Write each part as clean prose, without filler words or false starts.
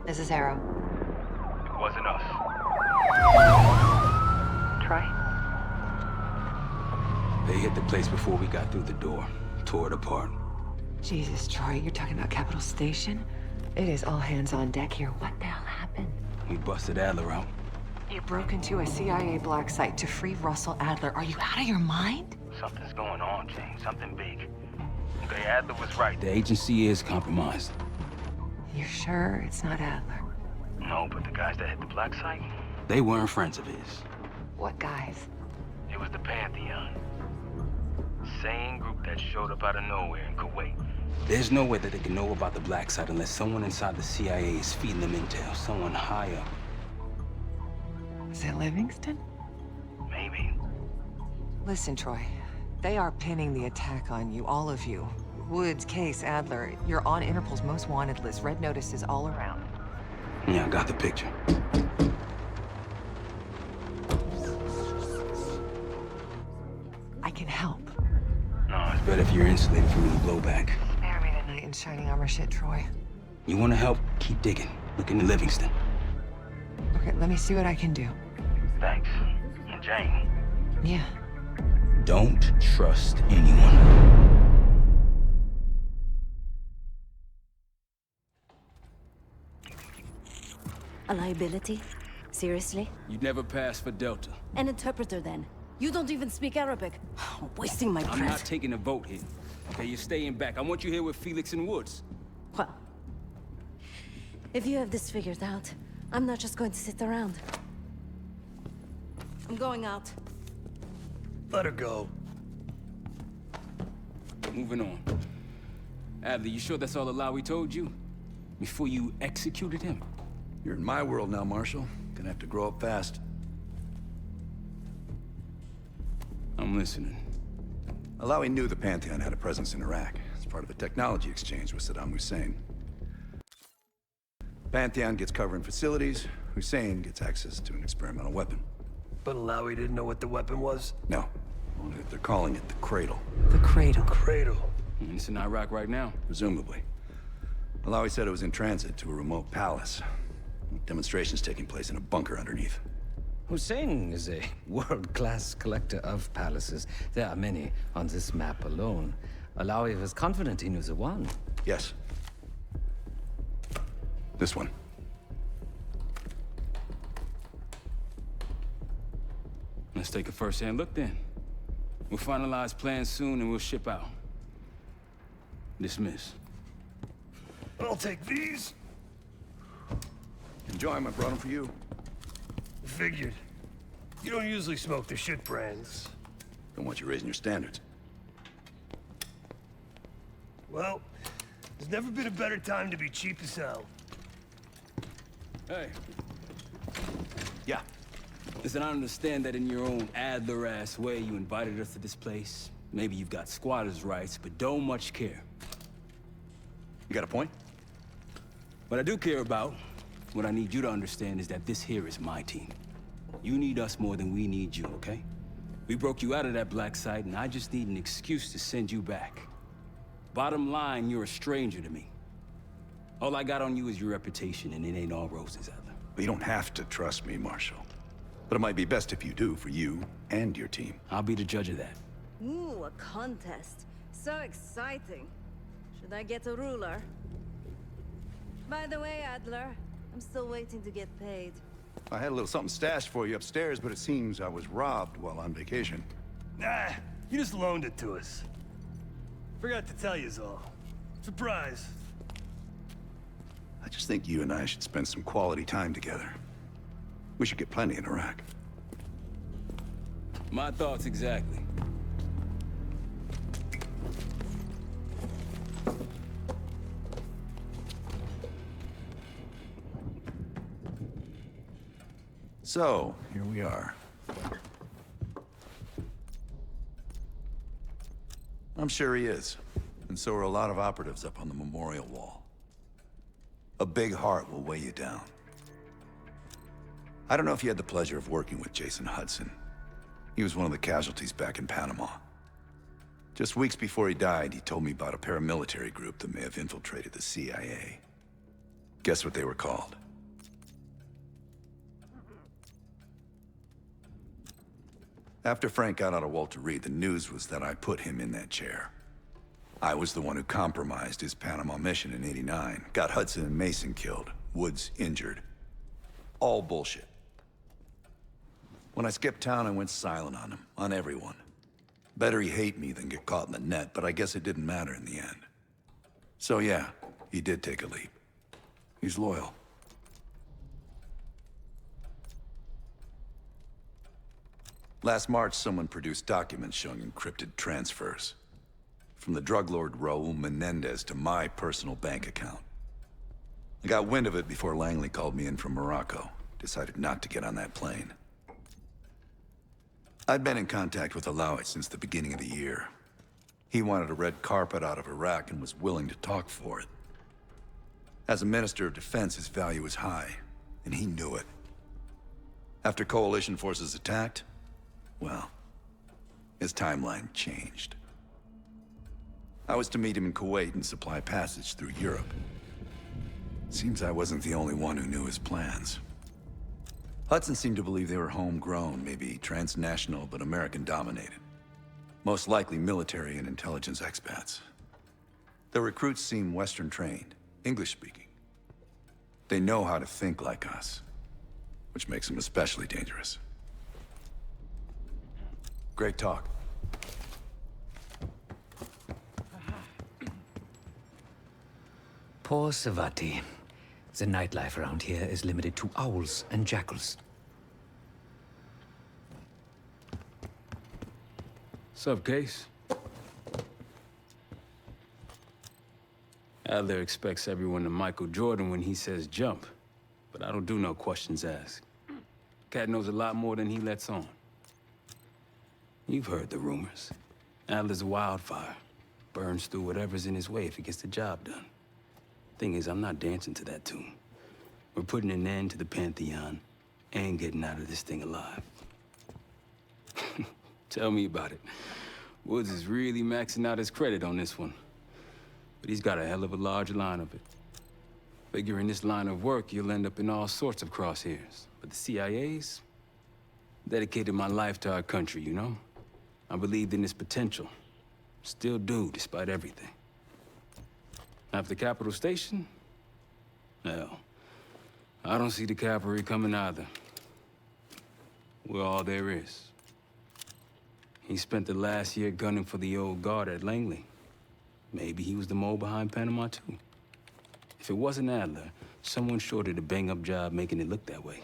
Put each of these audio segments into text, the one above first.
This is Arrow. It wasn't us. Troy? They hit the place before we got through the door. Tore it apart. Jesus, Troy, you're talking about Capitol Station? It is all hands on deck here. What the hell happened? We busted Adler out. You broke into a CIA black site to free Russell Adler. Are you out of your mind? Something's going on, Jane. Something big. Okay, Adler was right. The agency is compromised. You're sure it's not Adler? No, but the guys that hit the black site, They weren't friends of his. What guys? it was the Pantheon. Same group that showed up out of nowhere in Kuwait. There's no way that they can know about the black site unless someone inside the CIA is feeding them intel. Someone high up. Is it Livingston? Maybe. Listen, Troy. They are pinning the attack on you, all of you. Woods, Case, Adler. You're on Interpol's most wanted list. Red notices all around. Yeah, I got the picture. I can help. No, it's better if you're insulated from any blowback. Spare me tonight in shining armor shit, Troy. You want to help? Keep digging. Look into Livingston. Okay, let me see what I can do. Thanks. And Jane, Yeah. Don't trust anyone. A liability? Seriously? You'd never pass for Delta. An interpreter then? You don't even speak Arabic. Wasting my I'm breath. not taking a vote here. Okay, you're staying back. I want you here with Felix and Woods. Well, if you have this figured out, I'm not just going to sit around. I'm going out. Let her go. Moving on. Adler, you sure that's all the lie we told you? Before you executed him? You're in my world now, Marshal. Gonna have to grow up fast. I'm listening. Alawi knew the Pantheon had a presence in Iraq. It's part of a technology exchange with Saddam Hussein. Pantheon gets cover in facilities. Hussein gets access to an experimental weapon. But Alawi didn't know what the weapon was? No, only that they're calling it the Cradle, The cradle. Cradle. And it's in Iraq right now. presumably. Alawi said it was in transit to a remote palace. Demonstrations taking place in a bunker underneath. Hussein is a world-class collector of palaces. There are many on this map alone. Alawi was confident he knew the one. Yes. This one. Let's take a first-hand look then. We'll finalize plans soon and we'll ship out. Dismiss. I'll take these. Enjoy them, I brought them for you. Figured. You don't usually smoke the shit brands. Don't want you raising your standards. Well, there's never been a better time to be cheap as hell. Hey, Yeah. listen, I understand that in your own Adler-ass way you invited us to this place. Maybe you've got squatters' rights, but don't much care. You got a point? What I do care about, what I need you to understand is that this here is my team. You need us more than we need you, okay? We broke you out of that black site, and I just need an excuse to send you back. Bottom line, you're a stranger to me. All I got on you is your reputation, and it ain't all roses, Adler. Well, you don't have to trust me, Marshal. But it might be best if you do, for you and your team. I'll be the judge of that. Ooh, a contest. So exciting. Should I get a ruler? By the way, Adler, I'm still waiting to get paid. I had a little something stashed for you upstairs, but it seems I was robbed while on vacation. Nah, you just loaned it to us. Forgot to tell yous all. Surprise. I just think you and I should spend some quality time together. We should get plenty in Iraq. My thoughts exactly. So, here we are. I'm sure he is. And so are a lot of operatives up on the memorial wall. A big heart will weigh you down. I don't know if you had the pleasure of working with Jason Hudson. He was one of the casualties back in Panama. Just weeks before he died, he told me about a paramilitary group that may have infiltrated the CIA. Guess what they were called? After Frank got out of Walter Reed, the news was that I put him in that chair. I was the one who compromised his Panama mission in '89, got Hudson and Mason killed, Woods injured. All bullshit. When I skipped town, I went silent on him, on everyone. Better he hate me than get caught in the net, but I guess it didn't matter in the end. So yeah, he did take a leap. He's loyal. Last March, someone produced documents showing encrypted transfers. From the drug lord Raul Menendez to my personal bank account. I got wind of it before Langley called me in from Morocco. Decided not to get on that plane. I'd been in contact with Alawi since the beginning of the year. He wanted a red carpet out of Iraq and was willing to talk for it. As a Minister of Defense, his value was high, and he knew it. After coalition forces attacked, well, his timeline changed. I was to meet him in Kuwait and supply passage through Europe. Seems I wasn't the only one who knew his plans. Hudson seemed to believe they were homegrown, maybe transnational, but American-dominated. Most likely military and intelligence expats. The recruits seem Western-trained, English-speaking. They know how to think like us, which makes them especially dangerous. Great talk. Poor Savati. The nightlife around here is limited to owls and jackals. Sup, Case? Adler expects everyone to Michael Jordan when he says jump, but I don't do no questions asked. Cat knows a lot more than he lets on. You've heard the rumors. Adler's a wildfire. Burns through whatever's in his way if he gets the job done. Thing is, I'm not dancing to that tune. We're putting an end to the Pantheon and getting out of this thing alive. Tell me about it. Woods is really maxing out his credit on this one. But he's got a hell of a large line of it. Figure in this line of work, you'll end up in all sorts of crosshairs. But the CIA's dedicated my life to our country, you know? I believed in its potential. Still do, despite everything. After Capital Station? Hell, I don't see the cavalry coming either. We're all there is. He spent the last year gunning for the old guard at Langley. Maybe he was the mole behind Panama, too. If it wasn't Adler, someone sure did a bang-up job making it look that way.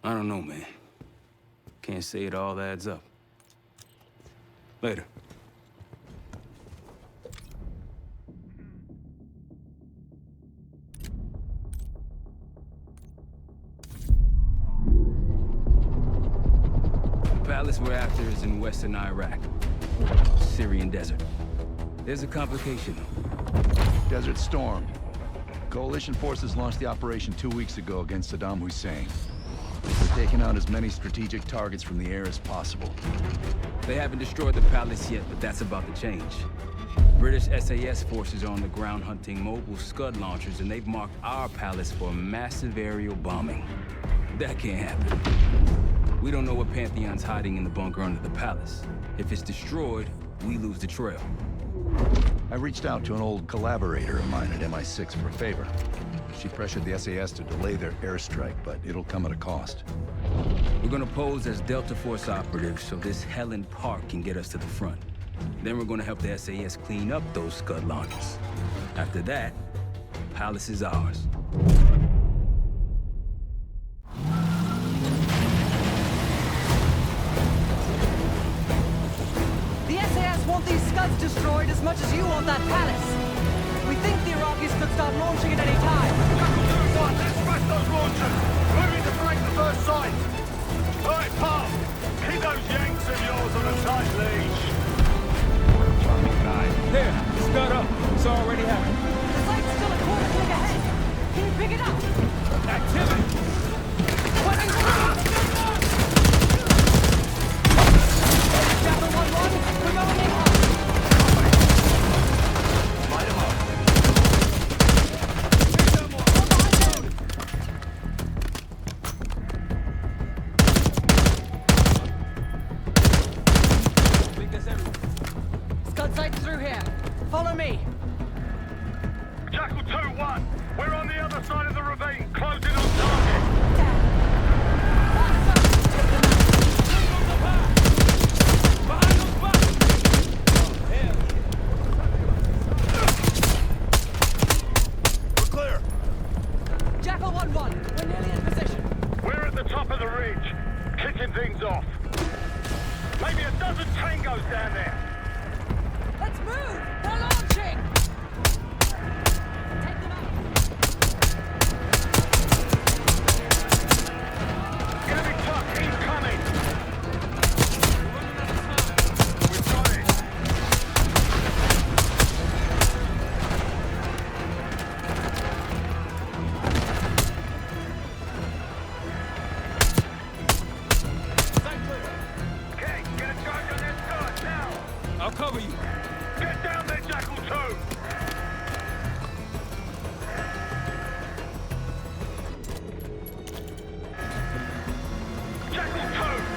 I don't know, man. Can't say it all adds up. Later. The palace we're after is in western Iraq. Syrian desert. There's a complication, though. Desert Storm. Coalition forces launched the operation 2 weeks ago against Saddam Hussein. They're taking out as many strategic targets from the air as possible. They haven't destroyed the palace yet, but that's about to change. British SAS forces are on the ground hunting mobile Scud launchers, and they've marked our palace for a massive aerial bombing. That can't happen. We don't know what Pantheon's hiding in the bunker under the palace. If it's destroyed, we lose the trail. I reached out to an old collaborator of mine at MI6 for a favor. She pressured the SAS to delay their airstrike, but it'll come at a cost. We're gonna pose as Delta Force operatives so this Helen Park can get us to the front. Then we're gonna help the SAS clean up those Scud launchers. After that, Palace is ours. The SAS want these Scuds destroyed as much as you want that palace. We think the Iraqis could start launching at any time. Let's smash those launchers! Moving to break the first sight! Alright, Pop! Keep those Yanks of yours on a tight leash! There, Scud up. It's already happening. The sight's still a quarter click ahead. Can you pick it up? Activity! Chapter 1-1, we're going in hard. Light 'em up! site's through here. Follow me. Jackal 2-1, we're on the other side of the ravine, closing on target. We're clear. Jackal 1-1, we're nearly in position. We're at the top of the ridge, kicking things off. Maybe a dozen tangos down there. Let's move! They're launching! Take them out! Enemy truck incoming. We've got it. Okay, get a charge on this gun now. I'll cover you. Get down there, Jackal 2. Jackal 2,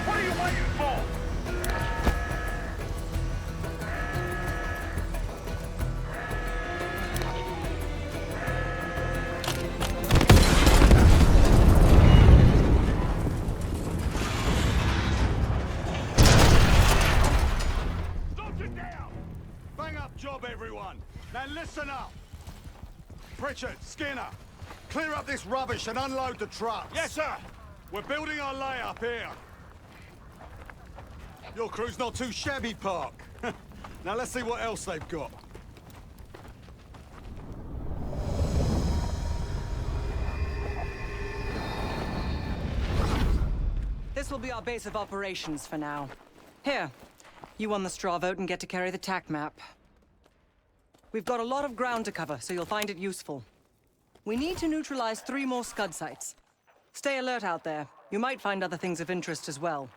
what are you waiting for? Stop it down! Bang up job, everyone. Now listen up. Pritchard, Skinner, clear up this rubbish and unload the trucks. Yes, sir. We're building our layup here. Your crew's not too shabby, Park. Now let's see what else they've got. This will be our base of operations for now. Here, you won the straw vote and get to carry the TAC map. We've got a lot of ground to cover, so you'll find it useful. We need to neutralize 3 more Scud sites. Stay alert out there. You might find other things of interest as well.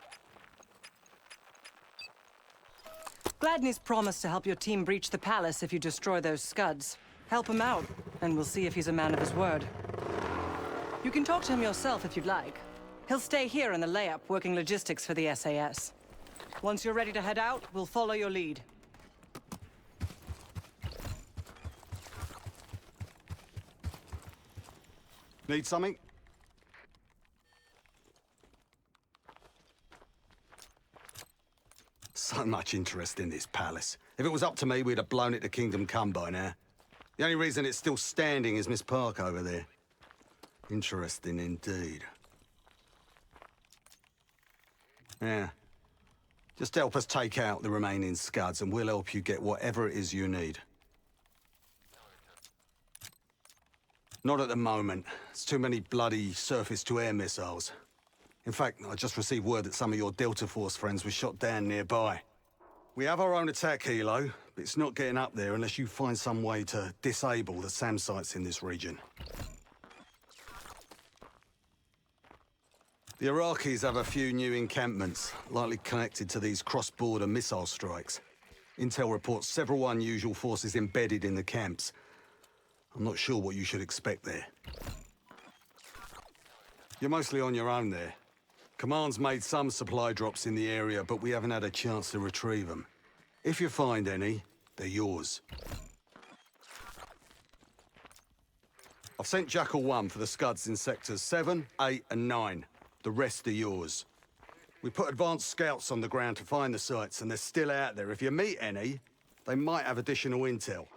Gladney's promised to help your team breach the palace if you destroy those Scuds. Help him out, and we'll see if he's a man of his word. You can talk to him yourself if you'd like. He'll stay here in the layup, working logistics for the SAS. Once you're ready to head out, we'll follow your lead. Need something? So much interest in this palace. If it was up to me, we'd have blown it to Kingdom Come by now. The only reason it's still standing is Miss Park over there. Interesting indeed. Yeah. Just help us take out the remaining Scuds and we'll help you get whatever it is you need. Not at the moment. It's too many bloody surface-to-air missiles. In fact, I just received word that some of your Delta Force friends were shot down nearby. We have our own attack helo, but it's not getting up there unless you find some way to disable the SAM sites in this region. The Iraqis have a few new encampments, likely connected to these cross-border missile strikes. Intel reports several unusual forces embedded in the camps. I'm not sure what you should expect there. You're mostly on your own there. Command's made some supply drops in the area, but we haven't had a chance to retrieve them. If you find any, they're yours. I've sent Jackal 1 for the Scuds in sectors 7, 8, and 9. The rest are yours. We put advanced scouts on the ground to find the sites, and they're still out there. If you meet any, they might have additional intel.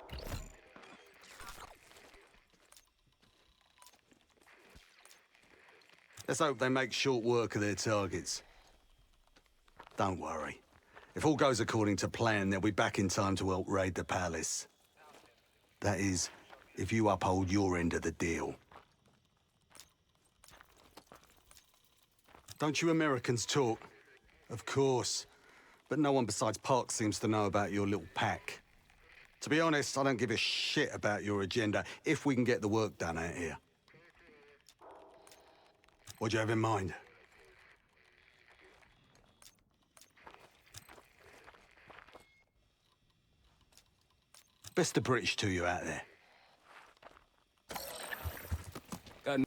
Let's hope they make short work of their targets. Don't worry. If all goes according to plan, they'll be back in time to help raid the palace. That is, if you uphold your end of the deal. Don't you Americans talk? Of course. But no one besides Park seems to know about your little pack. To be honest, I don't give a shit about your agenda if we can get the work done out here. What do you have in mind? Best of British to you out there. Got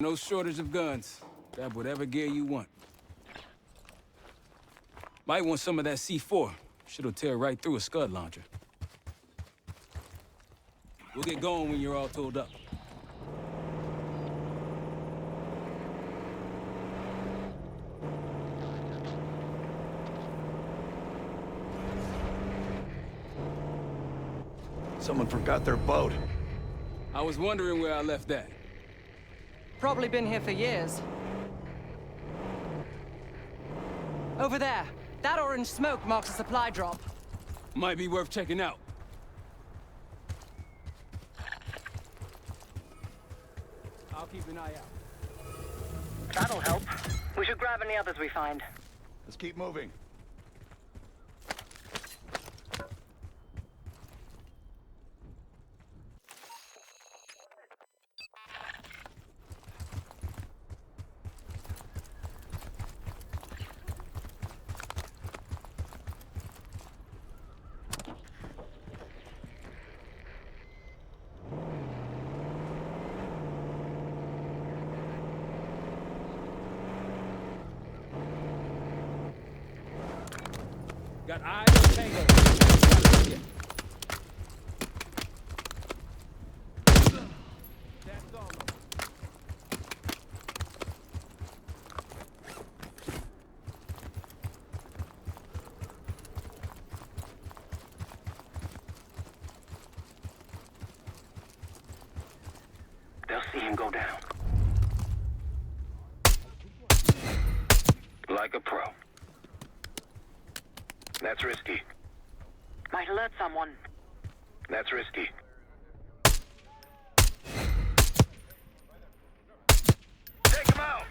no shortage of guns. Grab whatever gear you want. Might want some of that C4. Shit'll tear right through a scud launcher. We'll get going when you're all tooled up. Someone forgot their boat. I was wondering where I left that. Probably been here for years. Over there. That orange smoke marks a supply drop. Might be worth checking out. I'll keep an eye out. That'll help. We should grab any others we find. Let's keep moving. Got eyes on Tango. Yeah. That's all. They'll see him go down. Like a pro. That's risky. Might alert someone. That's risky. Take him out!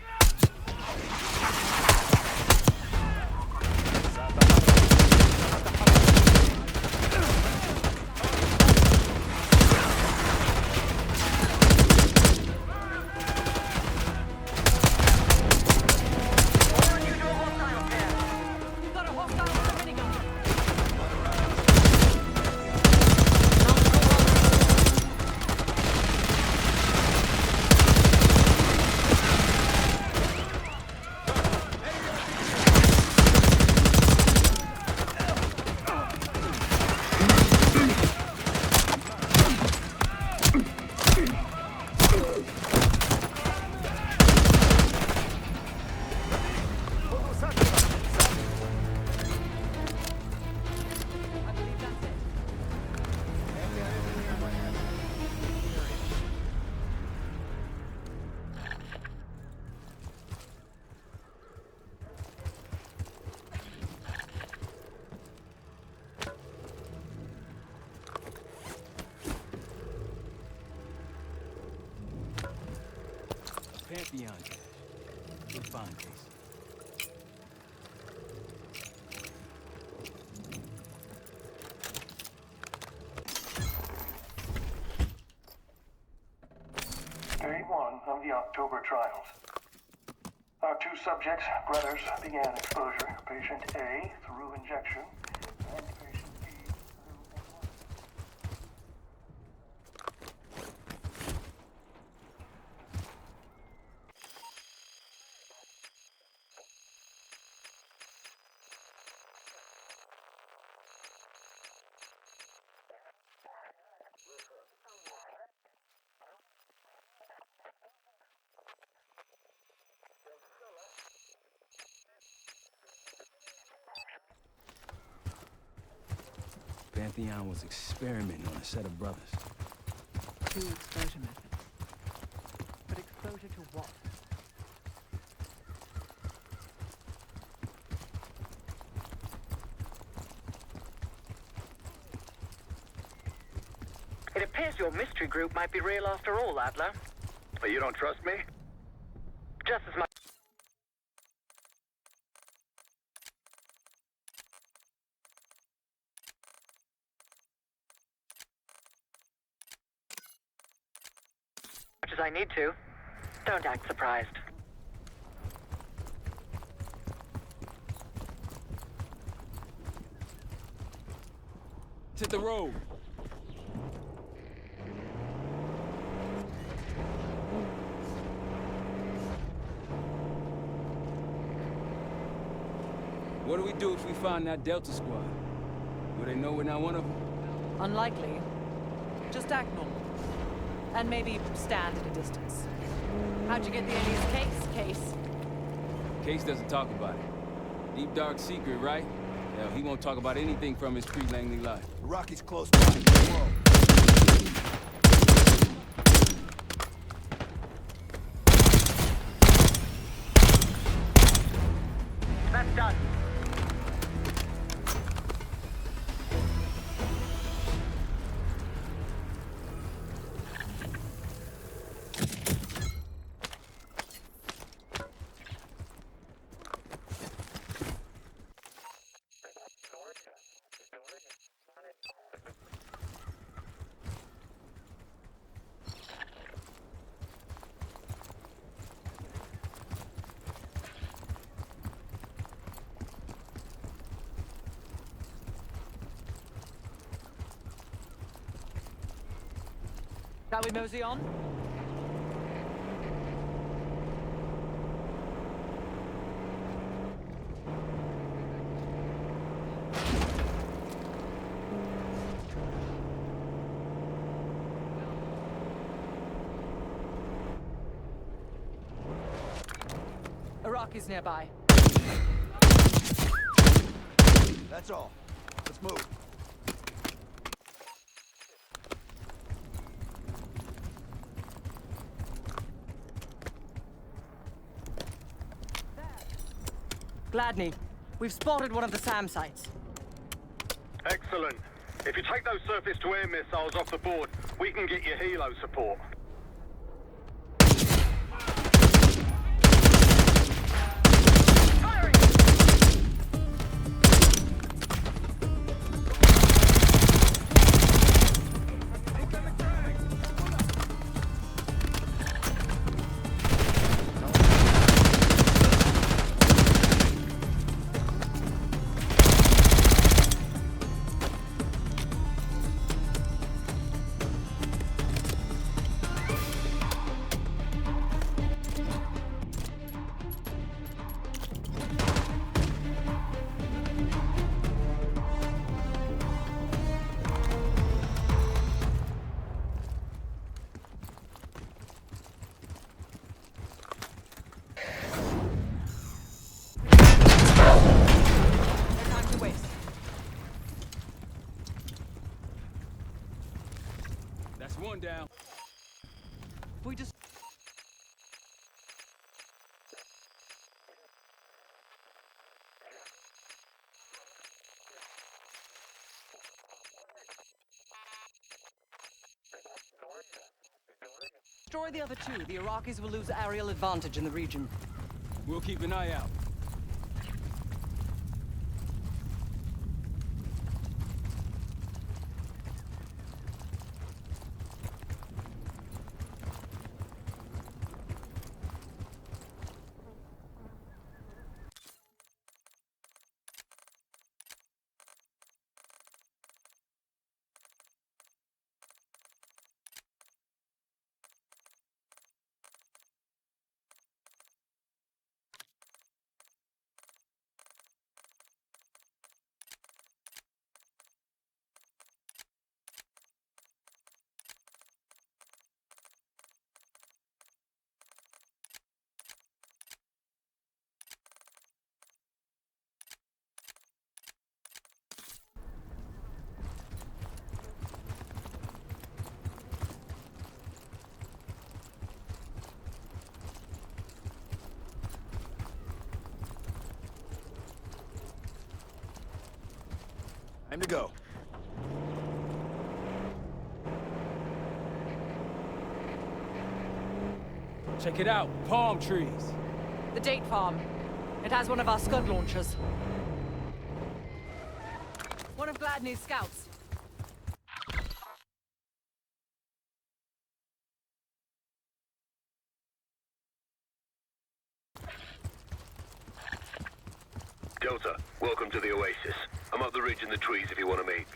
Got a hostile with a minigun. Pantheon cache. Good find, Casey. Day 1 of the October trials. Our two subjects, brothers, began exposure. Patient A through injection, and patient B through Pantheon was experimenting on a set of brothers. Two exposure methods. But exposure to what? It appears your mystery group might be real after all, Adler. But you don't trust me? Just as much. As I need to. Don't act surprised. Hit the road. What do we do if we find that Delta squad? Will they know we're not one of them? Unlikely. Just act normal. And maybe stand at a distance. How'd you get the alias Case? Case doesn't talk about it. Deep dark secret, right? Hell, he won't talk about anything from his pre-Langley life. The Rocky's close by. Whoa. That's done. Shall we mosey on? Iraqi's nearby. That's all. Let's move. Gladney, we've spotted one of the SAM sites. Excellent. If you take those surface-to-air missiles off the board, we can get you helo support. One down. We just... Destroy the other two. The Iraqis will lose aerial advantage in the region. We'll keep an eye out. Time to go. Check it out. Palm trees. The date farm. It has one of our Scud launchers. One of Gladney's scouts. Delta, welcome to the Oasis. I'm up the ridge in the trees if you want to meet.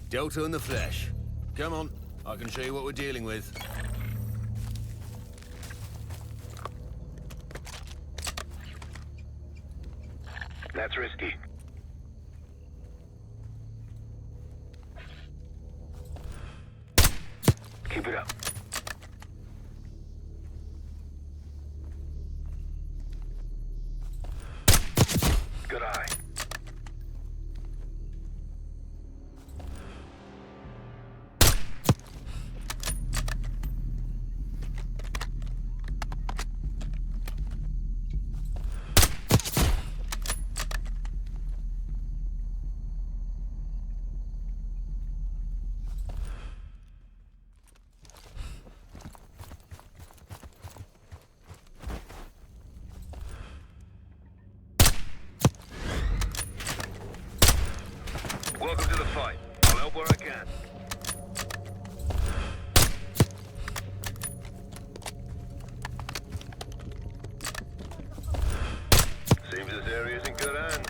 Delta in the flesh. Come on, I can show you what we're dealing with. That's risky. Keep it up. Good eye. Welcome to the fight. I'll help where I can. Seems this area's in good hands.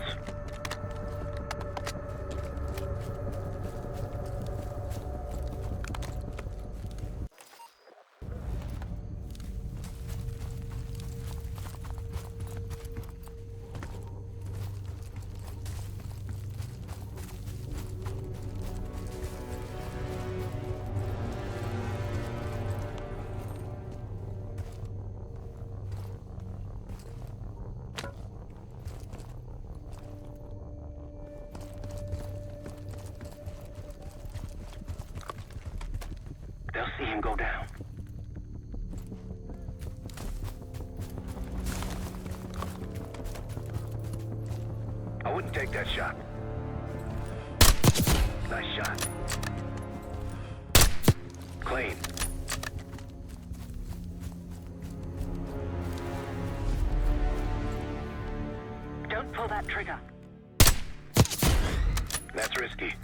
They'll see him go down. I wouldn't take that shot. Nice shot. Clean. Don't pull that trigger. That's risky.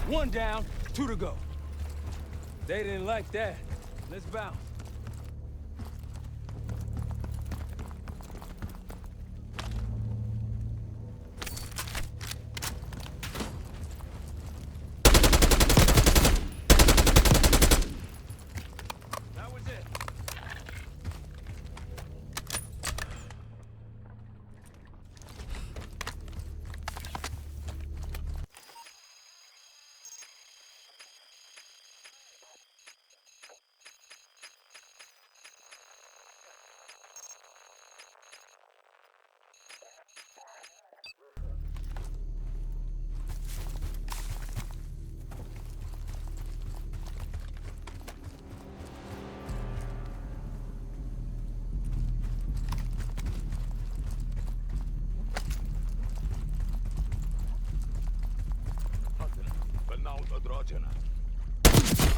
One down. Two to go. They didn't like that. Let's bounce. That was it.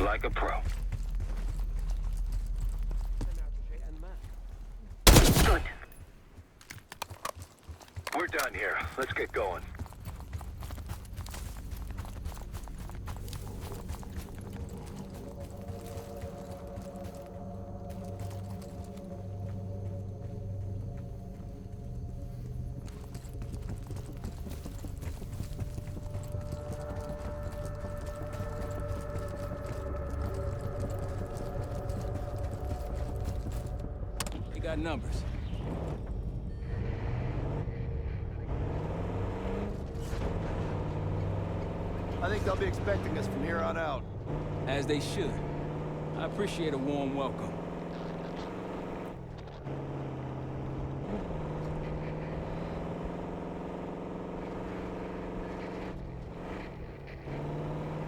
Like a pro. Good. We're done here. Let's get going. Got numbers. I think they'll be expecting us from here on out. As they should. I appreciate a warm welcome.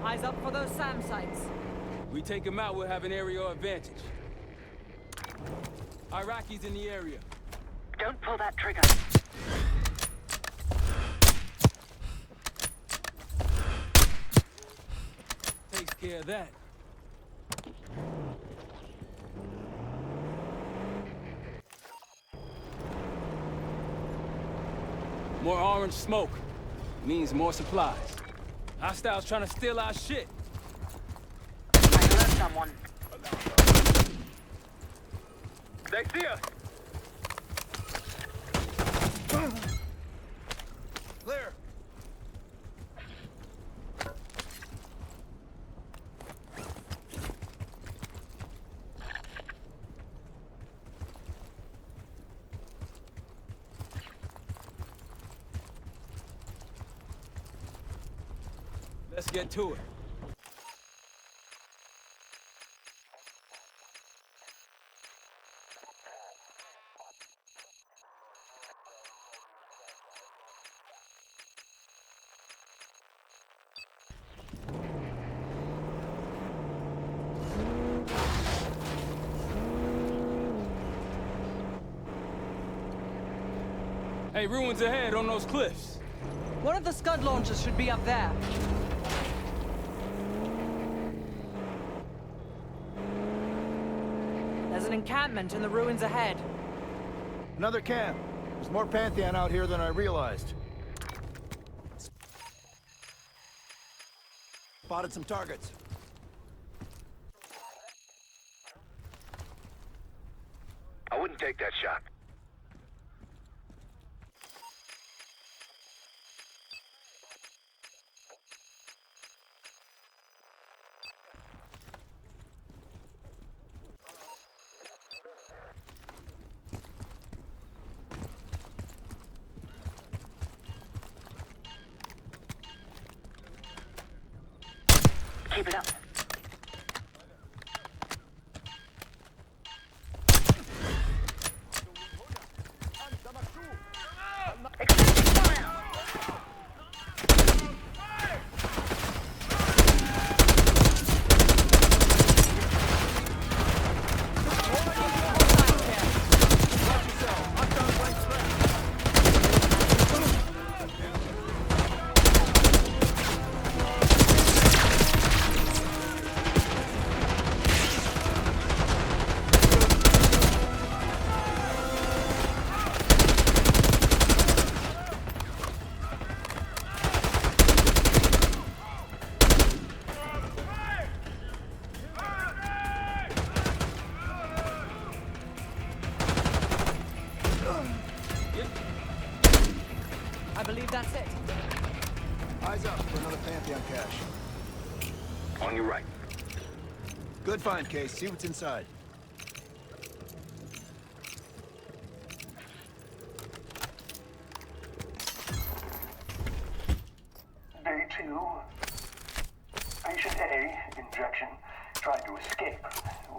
Eyes up for those SAM sites. We take them out, we'll have an aerial advantage. Iraqis in the area. Don't pull that trigger. Takes care of that. More orange smoke means more supplies. Hostiles trying to steal our shit. I heard someone. They see us! Clear. Let's get to it. Hey, ruins ahead on those cliffs. One of the Scud launchers should be up there. There's an encampment in the ruins ahead. Another camp. There's more Pantheon out here than I realized. Spotted some targets. I wouldn't take that shot. Keep it up. I believe that's it. Eyes up for another Pantheon cache. On your right. Good find, Case. See what's inside. Day 2. Patient A, injection, tried to escape.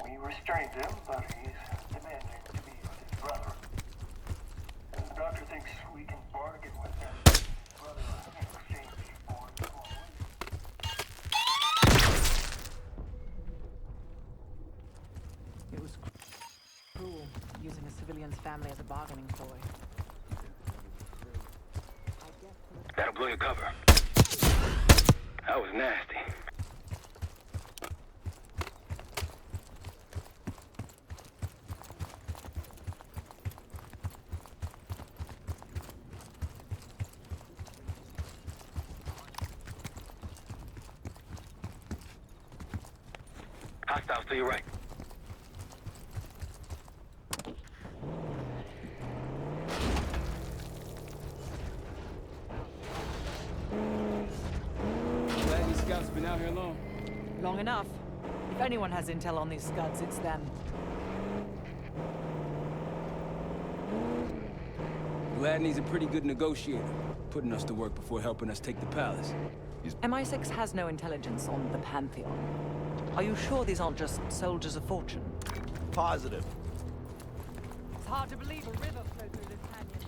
We restrained him, but he's demanding to be with his brother. The doctor thinks we can bargain with him. Brother, in exchange for It was cruel, using a civilian's family as a bargaining ploy. That'll blow your cover. That was nasty. Hostiles to your right. Glad these scouts been out here long. Long enough. If anyone has intel on these scuds, it's them. Gladney's a pretty good negotiator, putting us to work before helping us take the palace. MI6 has no intelligence on the Pantheon. Are you sure these aren't just soldiers of fortune? Positive. It's hard to believe a river flowed through this canyon.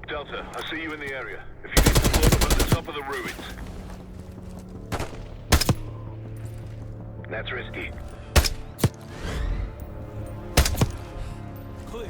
Delta, I see you in the area. If you need support, I'm at the top of the ruins. That's risky. Clear.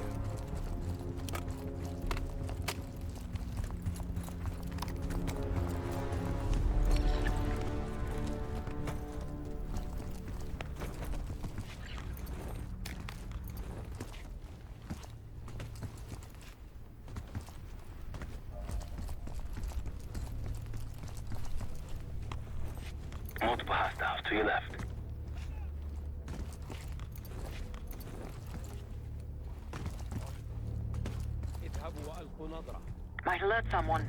Multiple hostiles to your left. Might alert someone.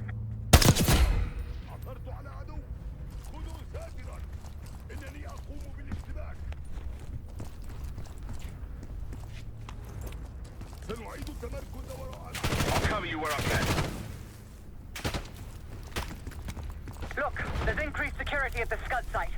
عثرت على عدو. خذوا ساترا. إنني أقوم بالاشتباك. سنعيد التمركز وراء. I'll cover you where I can. Look, there's increased security at the Scud site.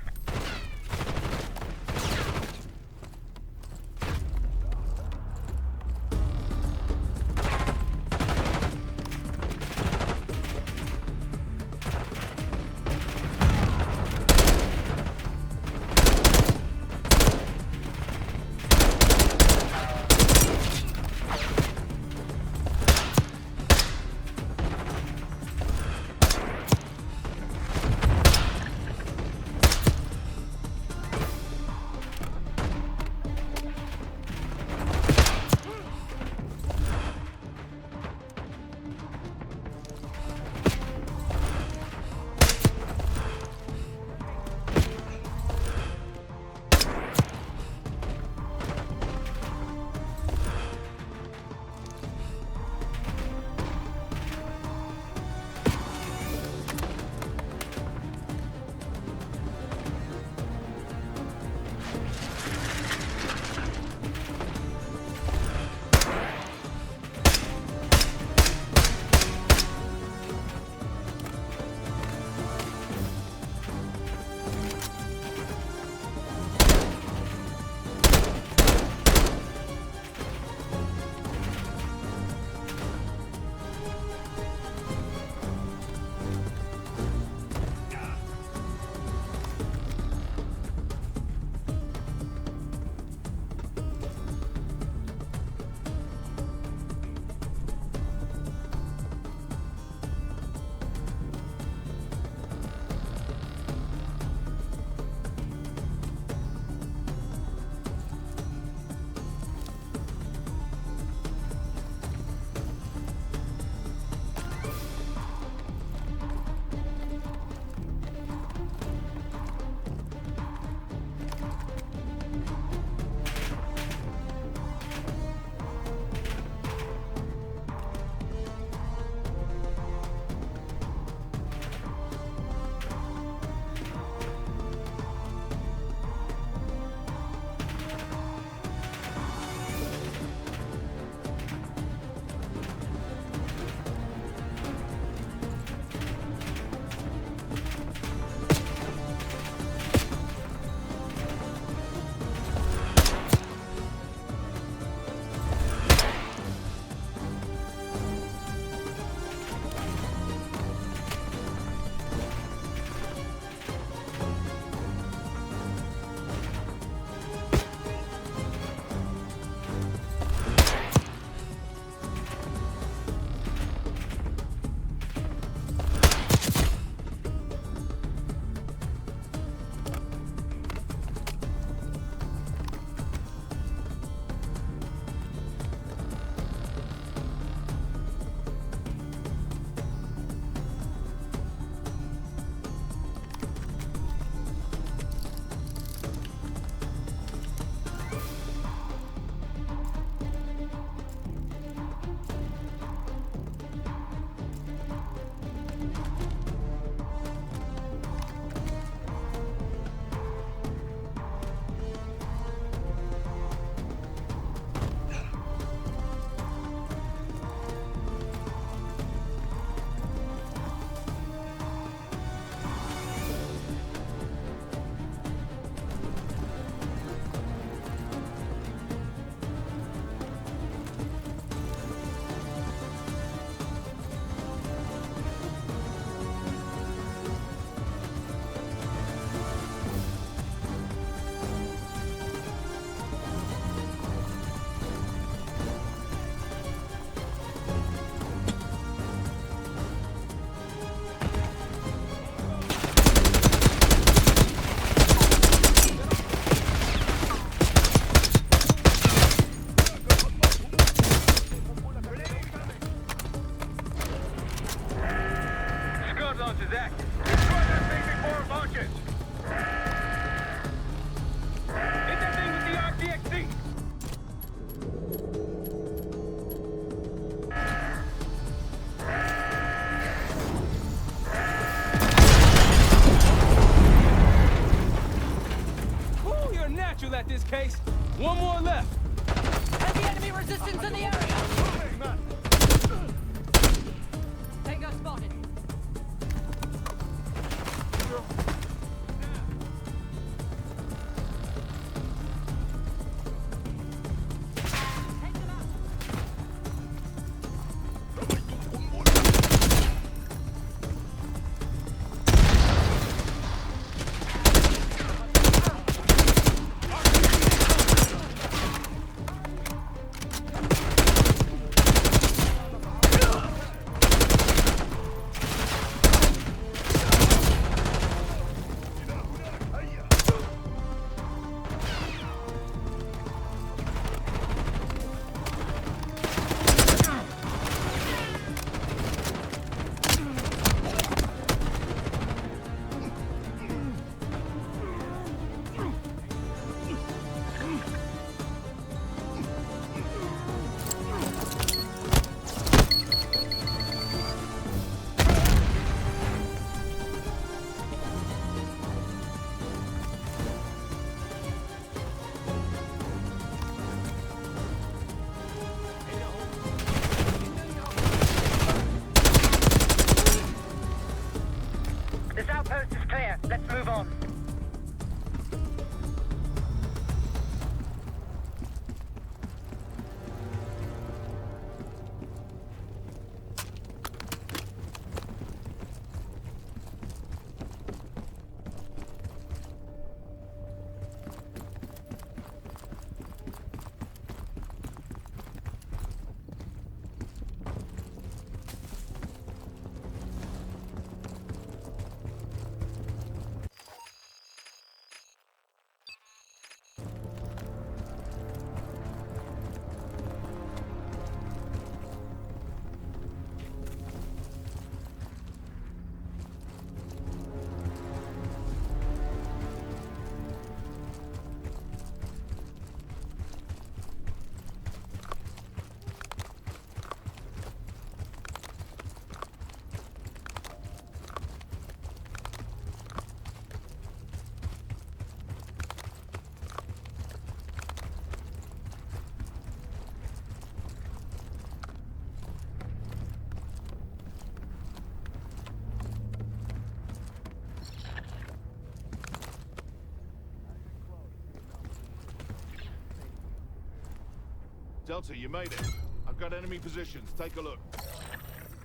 Delta, you made it. I've got enemy positions. Take a look.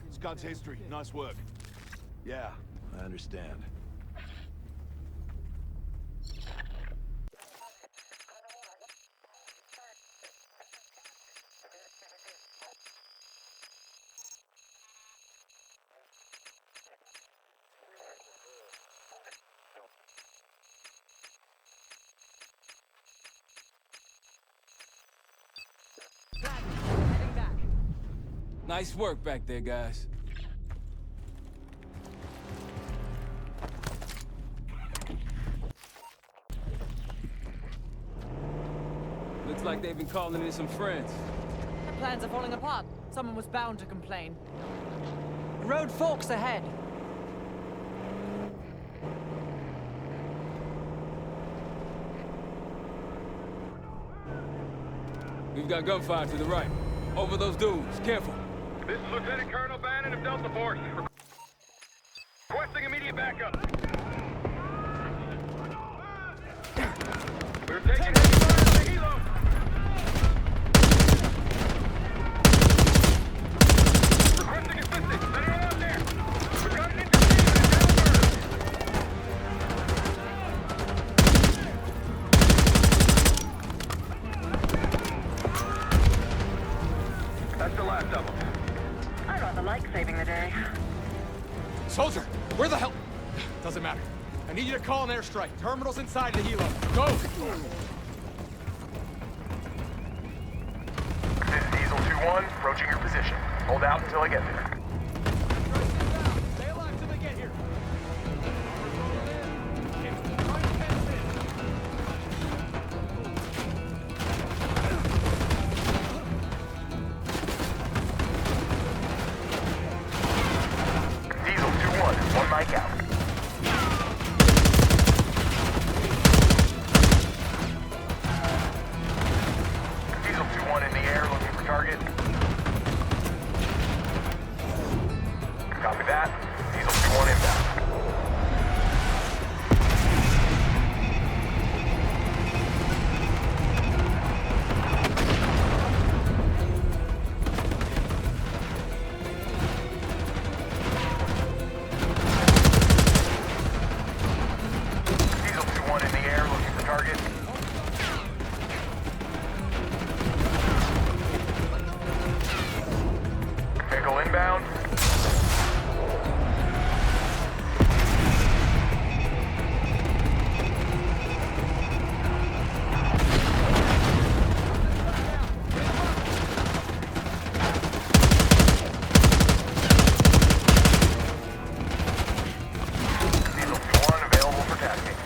Scud's history. Nice work. Yeah, I understand. Nice work back there, guys. Looks like they've been calling in some friends. Plans are falling apart. Someone was bound to complain. The road forks ahead. We've got gunfire to the right. Over those dunes. Careful. This is Lieutenant Colonel Bannon of Delta Force. Requesting immediate backup. We're taking heavy fire on the helo. Requesting assistance. Send it out there. We've got an interceptor and downward. That's the last of them. I rather like saving the day. Soldier, where the hell? Doesn't matter. I need you to call an airstrike. Terminal's inside the helo. Go! This is Diesel 2-1, approaching your position. Hold out until I get there. Stay alive till they get here. Diesel 2-1, one mic out. Diesel 2-1 in the air, looking for target. Copy that. Diesel 2-1 inbound. Diesel 2-1 in the air, looking for target. Vehicle inbound. Diesel 2-1 available for tasking.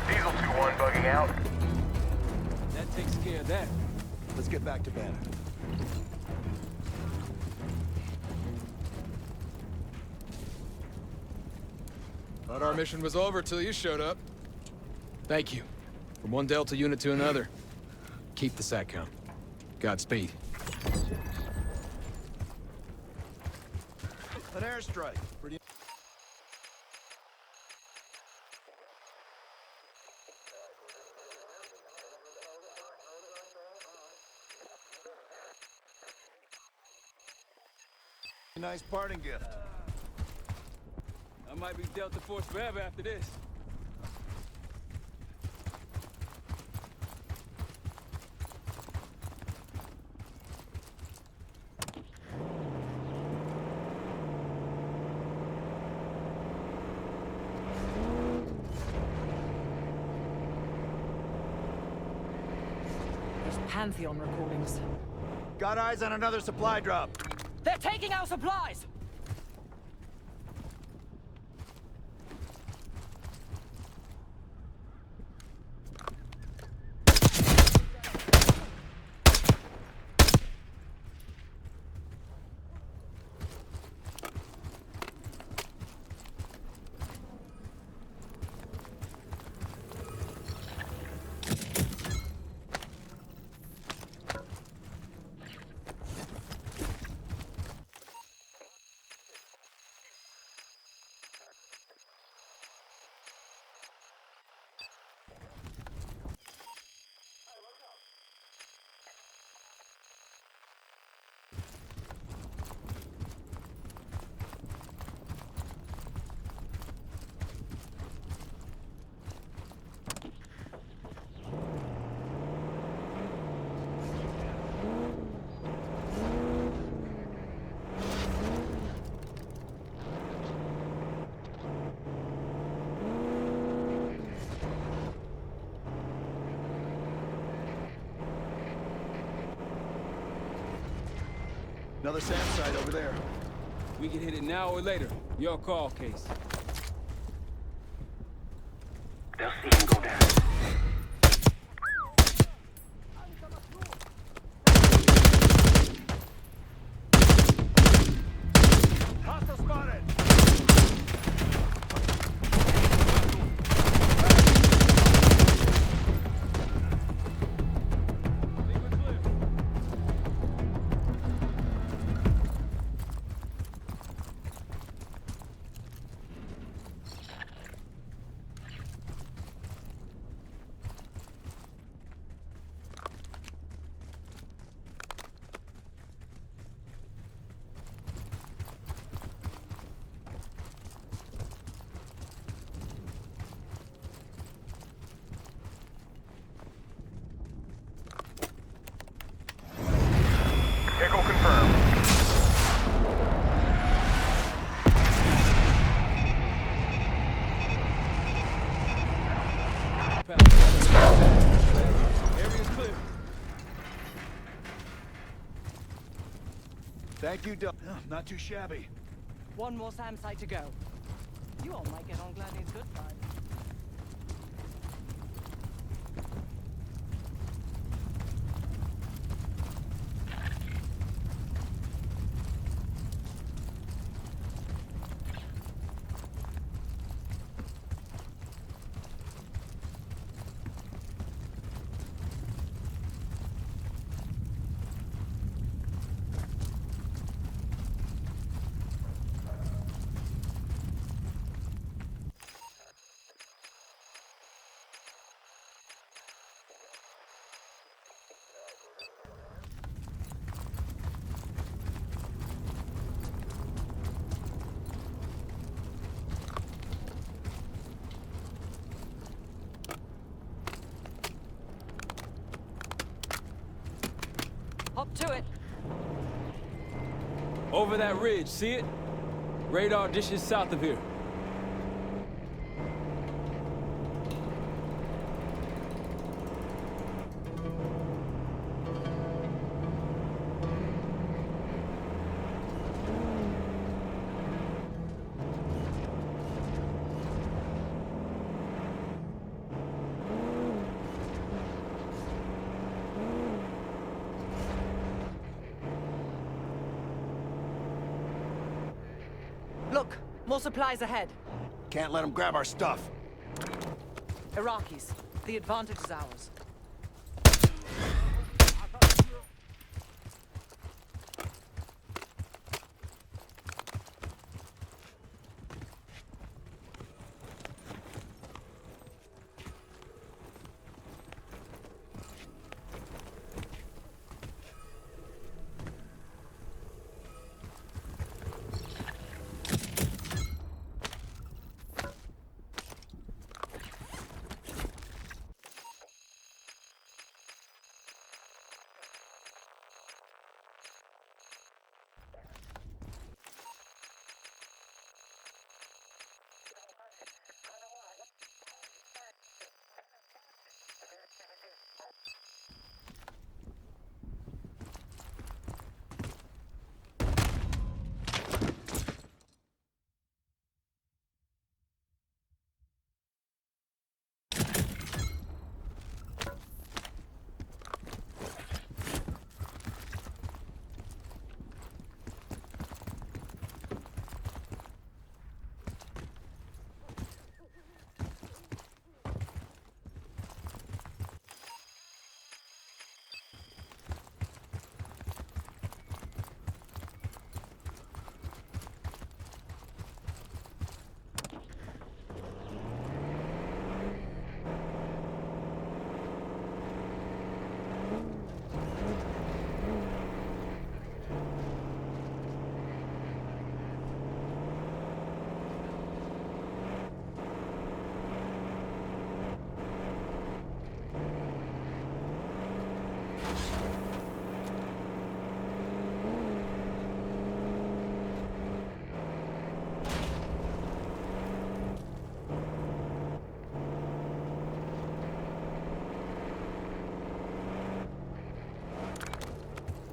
Diesel 2-1 bugging out. That takes care of that. Let's get back to Bannon. Thought our mission was over till you showed up. Thank you. From one Delta unit to another. Keep the SATCOM. Godspeed. An airstrike. Pretty. Nice parting gift. I might be Delta Force forever after this. There's Pantheon recordings. Got eyes on another supply drop. They're taking our supplies! Another SAM site over there. We can hit it now or later. Your call, Case. They'll see him go down. Hostile spotted! Vehicle confirmed. Area's clear. Thank you, Doug. Not too shabby. One more SAM site to go. You all might get on Gladney's good side. Hop to it. Over that ridge, see it? Radar dishes south of here. Look, more supplies ahead. Can't let them grab our stuff. Iraqis. The advantage is ours.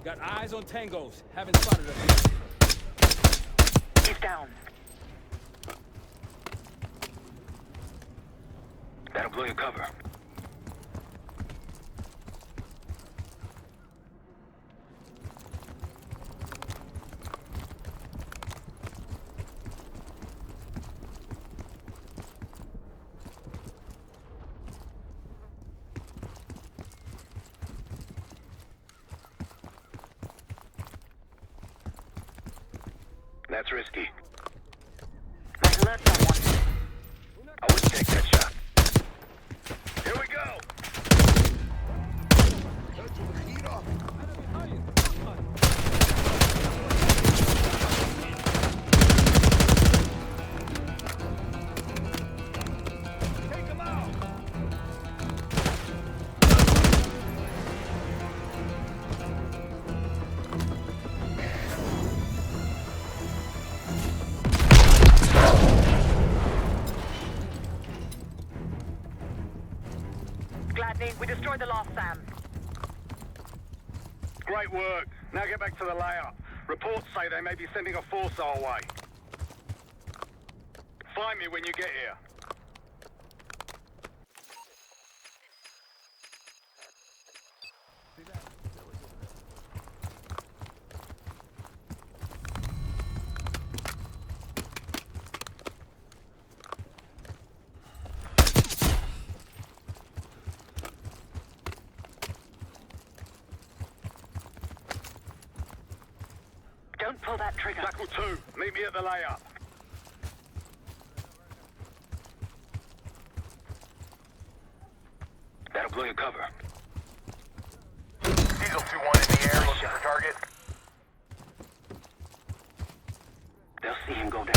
Got eyes on tangos. Haven't spotted us yet. He's down. That'll blow your cover. That's risky. Might alert someone. I wouldn't take that shot. Here we go! Take him out! Gladney, we destroyed the last Sam. Great work. Now get back to the layout. Reports say they may be sending a force our way. Find me when you get here. Don't pull that trigger. Jackal 2, meet me at the layout. That'll blow your cover. Diesel 2-1 in the air, looking for target. They'll see him go down.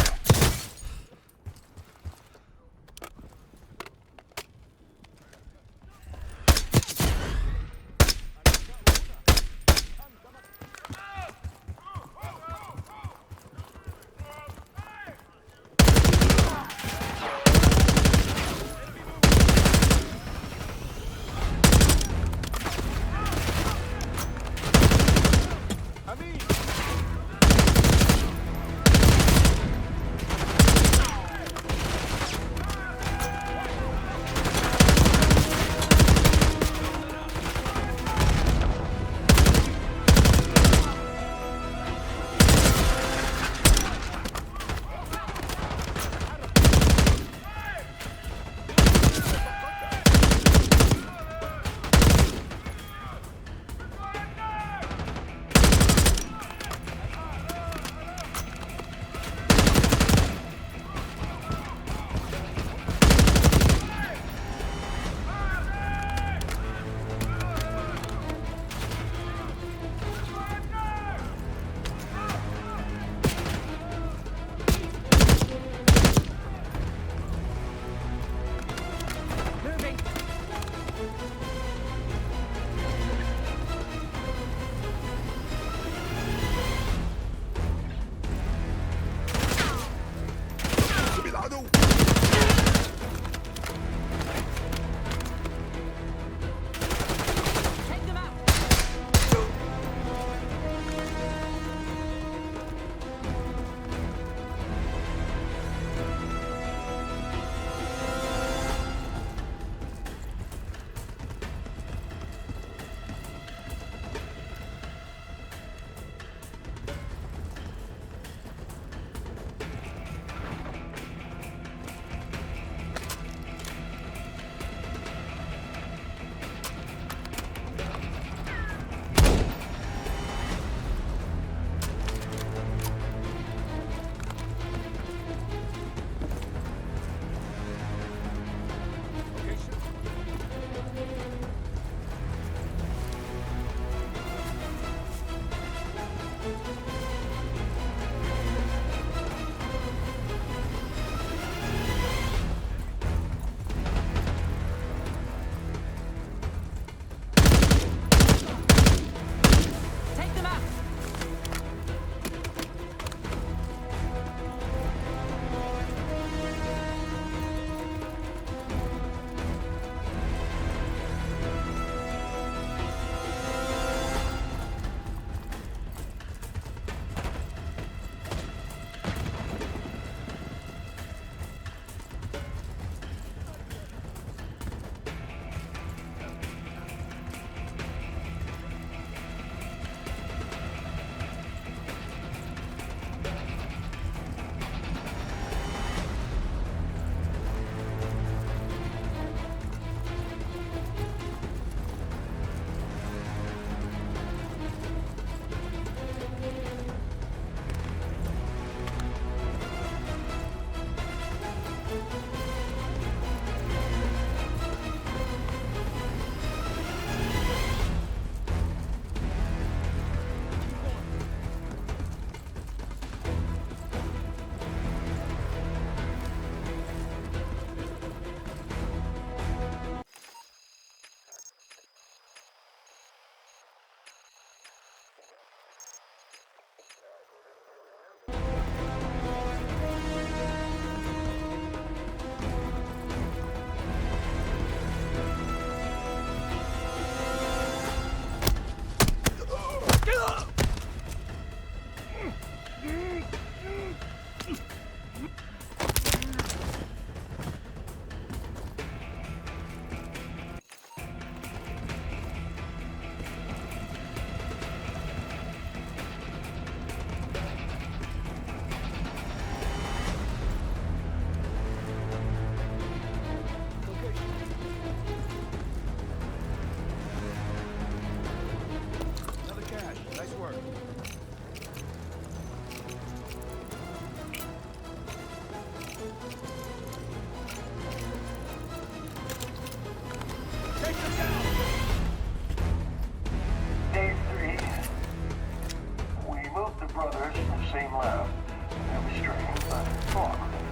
same lab. They're restrained but cooperative.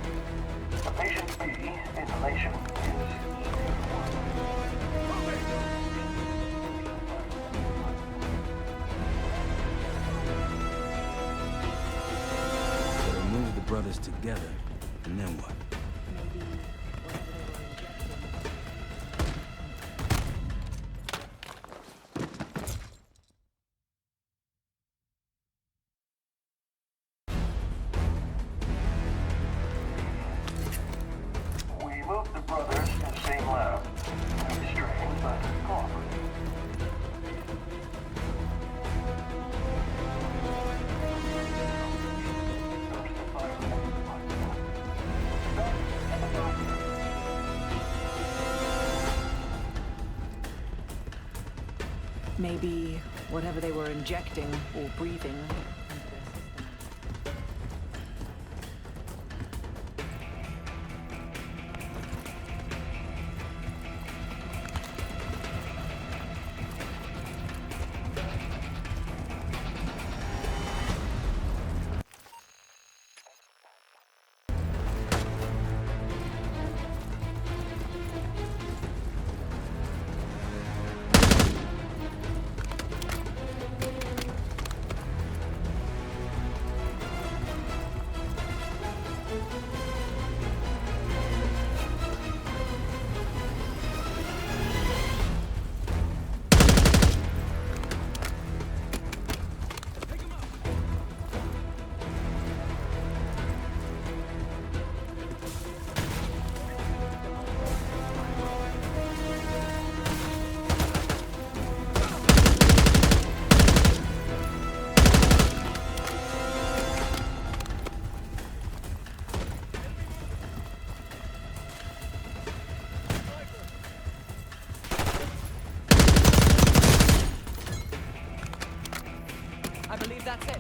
The patient B, inhalation, is Better move the brothers together, and then what? We moved the brothers to the same lab. They're restrained but cooperative. Maybe whatever they were injecting or breathing. I believe that's it.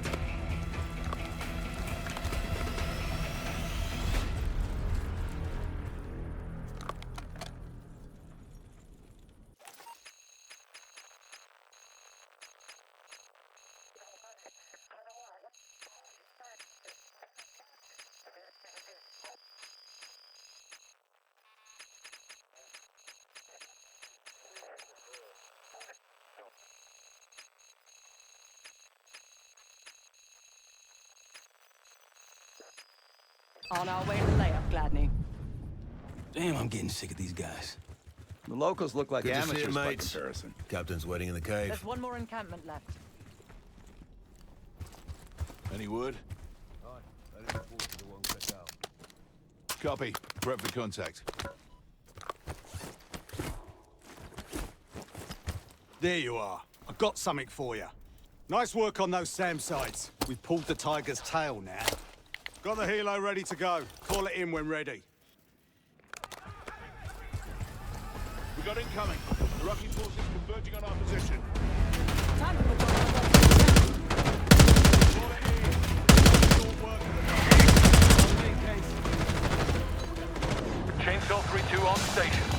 On our way to the layup, Gladney. Damn, I'm getting sick of these guys. The locals look like Good to see amateurs you, by mates. comparison. Captain's waiting in the cave. There's one more encampment left. Any word? Copy. Prep for contact. There you are. I got something for you. Nice work on those SAM sites. We've pulled the tiger's tail now. Got the helo ready to go. Call it in when ready. We got incoming. The Rocky forces converging on our position. Time to put your Call it in. All work Chainsaw 3-2 on station.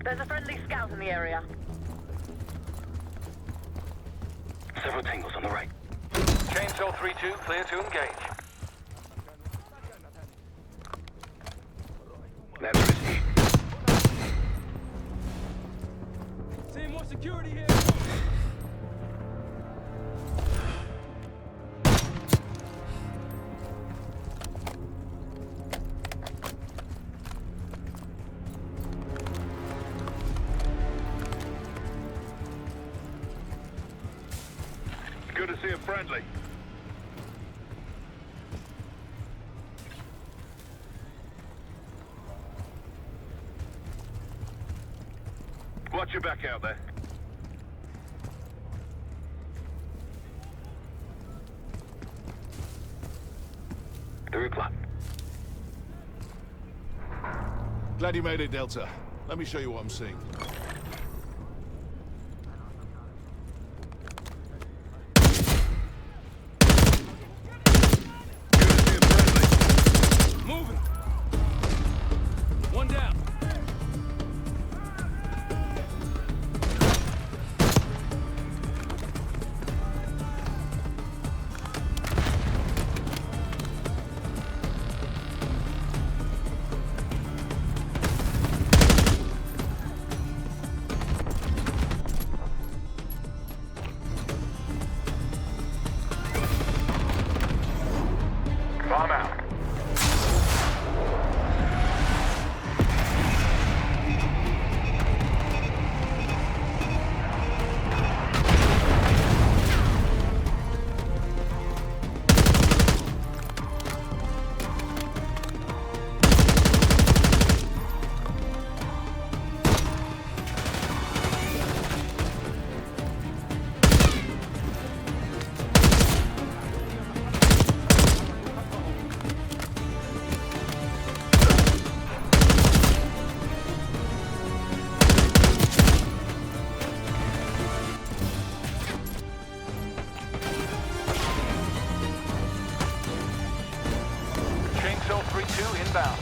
There's a friendly scout in the area. Several tangles on the right. Chainsaw 3-2, clear to engage. That's risky. Seeing more security here. Good to see a friendly. Watch your back out there. Three o'clock. Glad you made it, Delta. Let me show you what I'm seeing. Moving. One down. Bomb out. Chainsaw 3-2 inbound.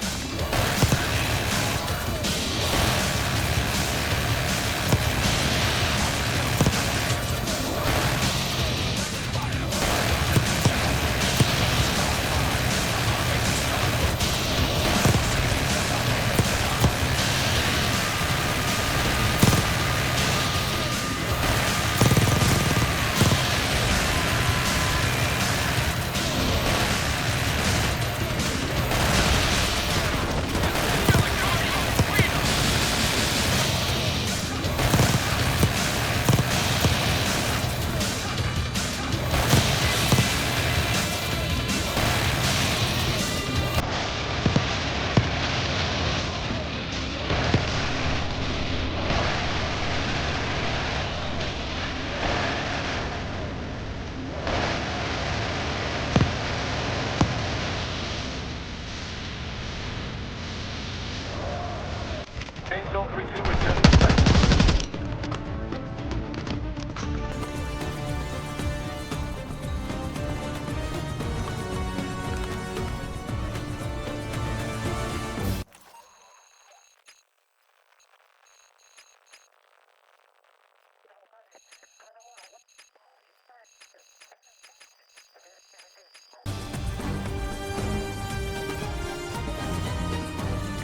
Chainsaw 3-2 returning to base.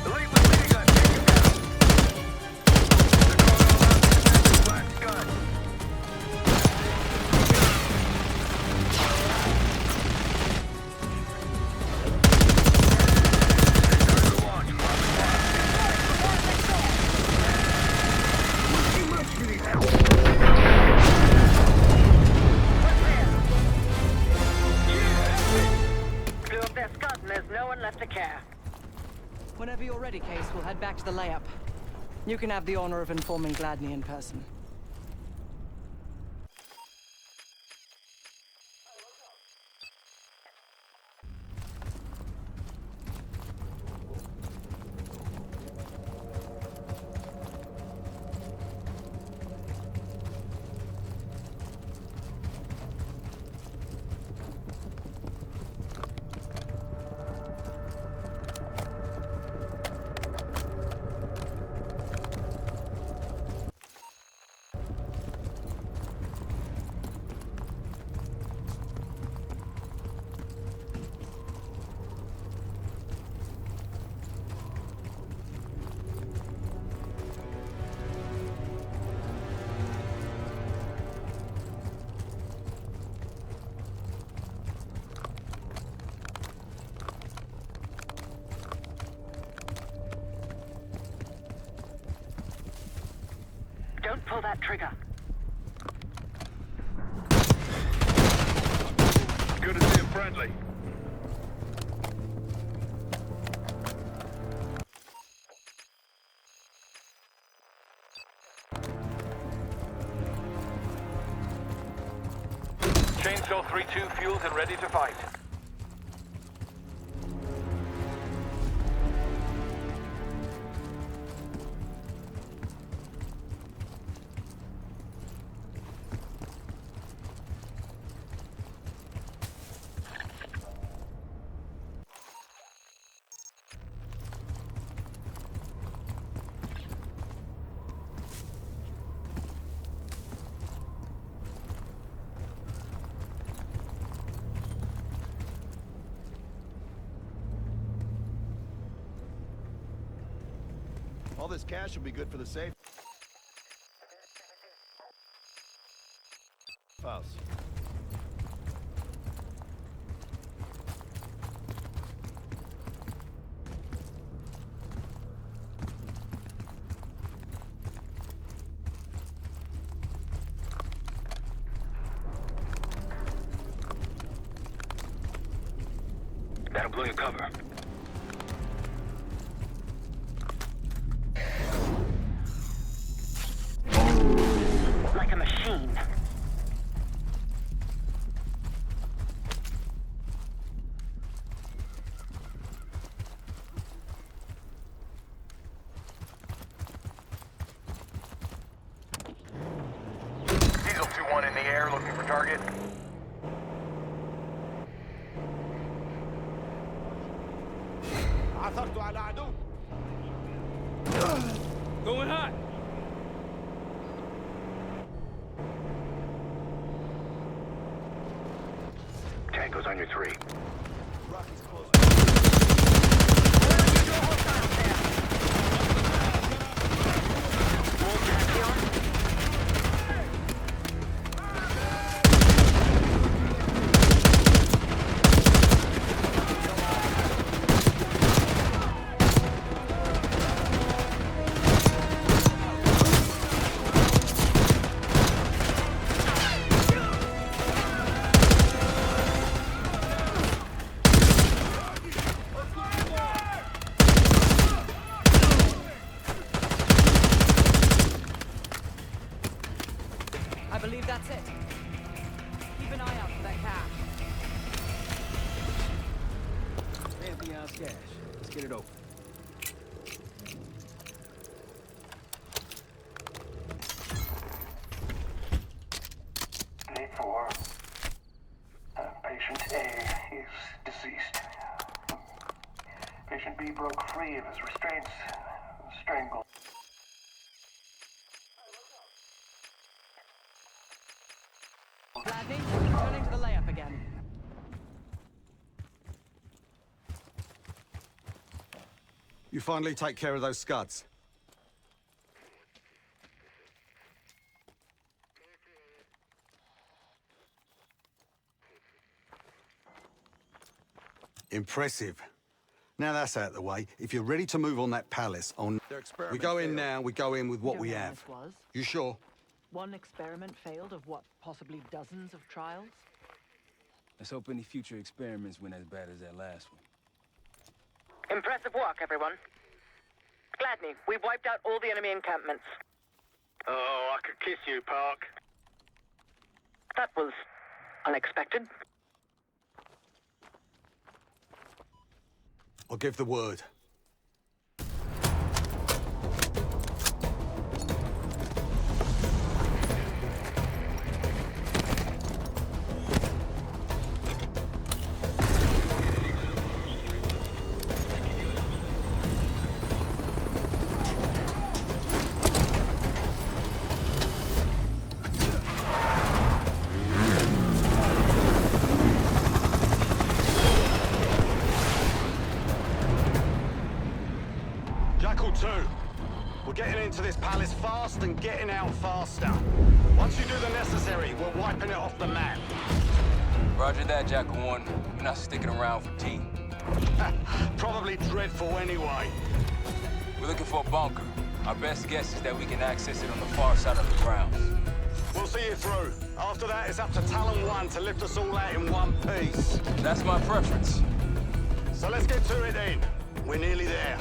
Elite machine gun taken down. Blew up their scud and there's no one left to care. Whenever you're ready, Case, we'll head back to the layup. You can have the honor of informing Gladney in person. Pull that trigger. Good to see a friendly. Chainsaw 3-2 fueled and ready to fight. All this cash will be good for the safe house. That'll blow your cover. Like a machine. Diesel 2-1 in the air, looking for target. عثرت على عدو. Going hot. Tango's on your 3. Rocky's close. I believe that's it. Keep an eye out for that cash. Pantheon's cash. Let's get it open. Day 4. Patient A is deceased. Patient B broke free of his restraints, strangled. Gladney, returning to the layup again. You finally take care of those scuds. Impressive. Now that's out of the way. If you're ready to move on that palace, we go in now, we go in with what we have. Was. You sure? One experiment failed of what, possibly dozens of trials? Let's hope any future experiments went as bad as that last one. Impressive work, everyone. Gladney, we've wiped out all the enemy encampments. Oh, I could kiss you, Park. That was unexpected. I'll give the word. We're getting into this palace fast and getting out faster. Once you do the necessary, we're wiping it off the map. Roger that, Jackal 1. We're not sticking around for tea. Probably dreadful anyway. We're looking for a bunker. Our best guess is that we can access it on the far side of the grounds. We'll see you through. After that, it's up to Talon 1 to lift us all out in one piece. That's my preference. So let's get to it then. We're nearly there.